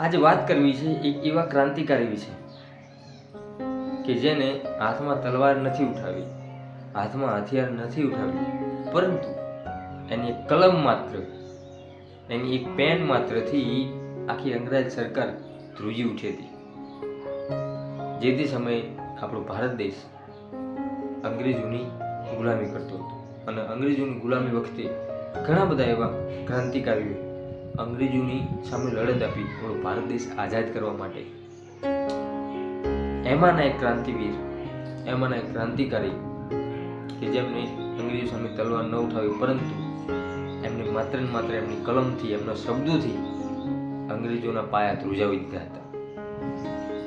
આજે વાત કરવી છે એક એવા ક્રાંતિકારી વિશે કે જેને હાથમાં તલવાર નથી ઉઠાવી, હાથમાં હથિયાર નથી ઉઠાવી, પરંતુ એની એક કલમ માત્ર, એની એક પેન માત્રથી આખી અંગ્રેજ સરકાર ધ્રુજી ઉઠી હતી. જે તે સમયે આપણો ભારત દેશ અંગ્રેજોની ગુલામી કરતો હતો અને અંગ્રેજોની ગુલામી વખતે ઘણા બધા એવા ક્રાંતિકારીઓ અંગ્રેજોની સામે લડત આપી આપણો ભારત દેશ આઝાદ કરવા માટે. એમાંના એક ક્રાંતિવીર, એમાંના એક ક્રાંતિકારી કે જેમને અંગ્રેજો સામે તલવાર ન ઉઠાવી, પરંતુ એમને માત્ર ને માત્ર એમની કલમથી, એમના શબ્દોથી અંગ્રેજોના પાયા ધ્રુજાવી દીધા હતા.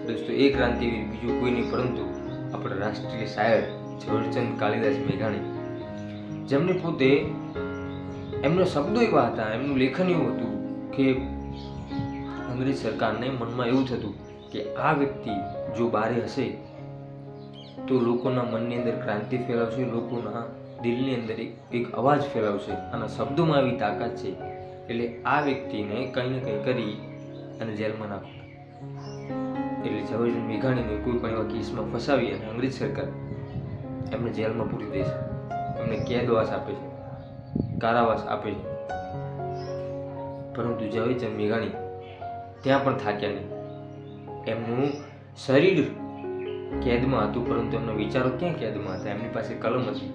દોસ્તો, એ ક્રાંતિવીર બીજું કોઈ નહીં પરંતુ આપણા રાષ્ટ્રીય શાયર ઝવેરચંદ કાલિદાસ મેઘાણી, જેમને પોતે એમના શબ્દો એવા હતા, એમનું લેખન એવું હતું કે અંગ્રેજ સરકારને મનમાં એવું થતું કે આ વ્યક્તિ જો બારે હશે તો લોકોના મનની અંદર ક્રાંતિ ફેલાવશે, લોકોના દિલની અંદર એક અવાજ ફેલાવશે. અને શબ્દોમાં એવી તાકાત છે, એટલે આ વ્યક્તિને કંઈ ને કંઈ કરી અને જેલમાં નાખો. એટલે ઝવેરચંદ મેઘાણીને કોઈ પણ એવા કેસમાં ફસાવી અને અંગ્રેજ સરકાર એમને જેલમાં પૂરી દે છે, એમને કેદવાસ આપે છે, કારાવાસ આપે છે. પરંતુ ઝવેરચંદ મેઘાણી ત્યાં પણ થાક્યા નહીં. એમનું શરીર કેદમાં હતું, પરંતુ એમના વિચારો ક્યાં કેદમાં હતા? એમની પાસે કલમ હતી,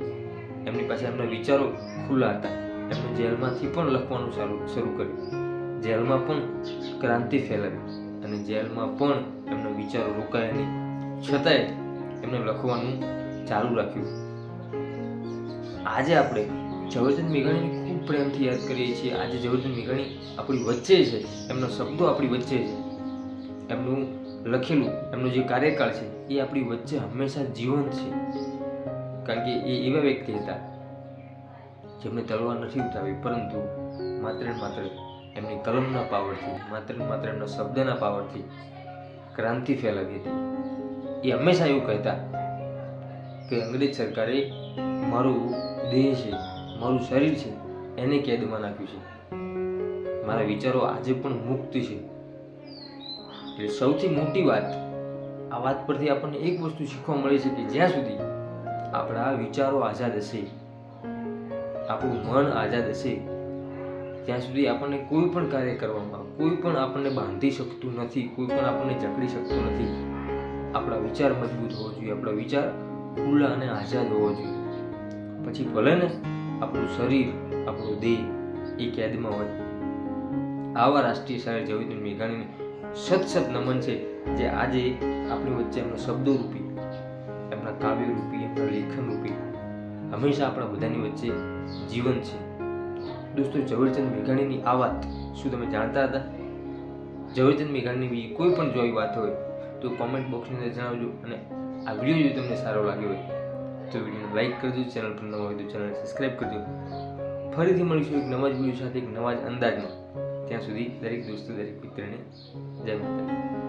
એમની પાસે એમના વિચારો ખુલ્લા હતા. એમને જેલમાંથી પણ લખવાનું શરૂ કર્યું, જેલમાં પણ ક્રાંતિ ફેલાવી અને જેલમાં પણ એમના વિચારો રોકાયા નહીં, છતાંય એમને લખવાનું ચાલુ રાખ્યું. આજે આપણે ઝવેરચંદ મેઘાણીને ખૂબ પ્રેમથી યાદ કરીએ છીએ. આજે ઝવેરચંદ મેઘાણી આપણી વચ્ચે છે, એમના શબ્દો આપણી વચ્ચે છે, એમનું લખેલું, એમનો જે કાર્યકાળ છે એ આપણી વચ્ચે હંમેશા જીવંત છે. કારણ કે એ એવા વ્યક્તિ હતા જેમને તલવાર નથી ઉઠાવી, પરંતુ માત્ર ને માત્ર એમની કલમના પાવરથી, માત્ર ને માત્ર એમના શબ્દના પાવરથી ક્રાંતિ ફેલાવી હતી. એ હંમેશા એવું કહેતા કે અંગ્રેજ સરકારે મારું દેહ છે, મારું શરીર છે, એને કેદમાં નાખ્યું છે, મારા વિચારો આજે પણ મુક્ત છે. એટલે સૌથી મોટી વાત, આ વાત પરથી આપણને એક વસ્તુ શીખવા મળે છે કે જ્યાં સુધી આપણા વિચારો આઝાદ હશે, આપણું મન આઝાદ હશે, ત્યાં સુધી આપણને કોઈ પણ કાર્ય કરવામાં, કોઈ પણ આપણને બાંધી શકતું નથી, કોઈ પણ આપણને જકડી શકતું નથી. આપણા વિચાર મજબૂત હોવો જોઈએ, આપણા વિચાર ખુલ્લા અને આઝાદ હોવો જોઈએ. પછી ભલે ને આપણું શરીર, આપણો દેહ એ કેદમાં હોય. આવા રાષ્ટ્રીય શાયર ઝવેરચંદ મેઘાણીને સત નમન છે, જે આજે આપણી વચ્ચે એમના શબ્દો રૂપી, એમના કાવ્ય રૂપી, એમના લેખન રૂપી હંમેશા આપણા બધાની વચ્ચે જીવન છે. દોસ્તો, ઝવેરચંદ મેઘાણીની આ વાત શું તમે જાણતા હતા? ઝવેરચંદ મેઘાણીની બીજી કોઈ પણ જો આવી વાત હોય તો કોમેન્ટ બોક્સની અંદર જણાવજો. અને આ વિડીયો જો તમને સારો લાગ્યો હોય તો વિડીયોને લાઈક કરજો, ચેનલ પર નવા હોય તો ચેનલ સબસ્ક્રાઈબ કરજો. ફરીથી મળીશું એક નવા જ વિડીયો સાથે, એક નવા જ અંદાજમાં. ત્યાં સુધી દરેક દોસ્તો, દરેક મિત્રને જય માતા.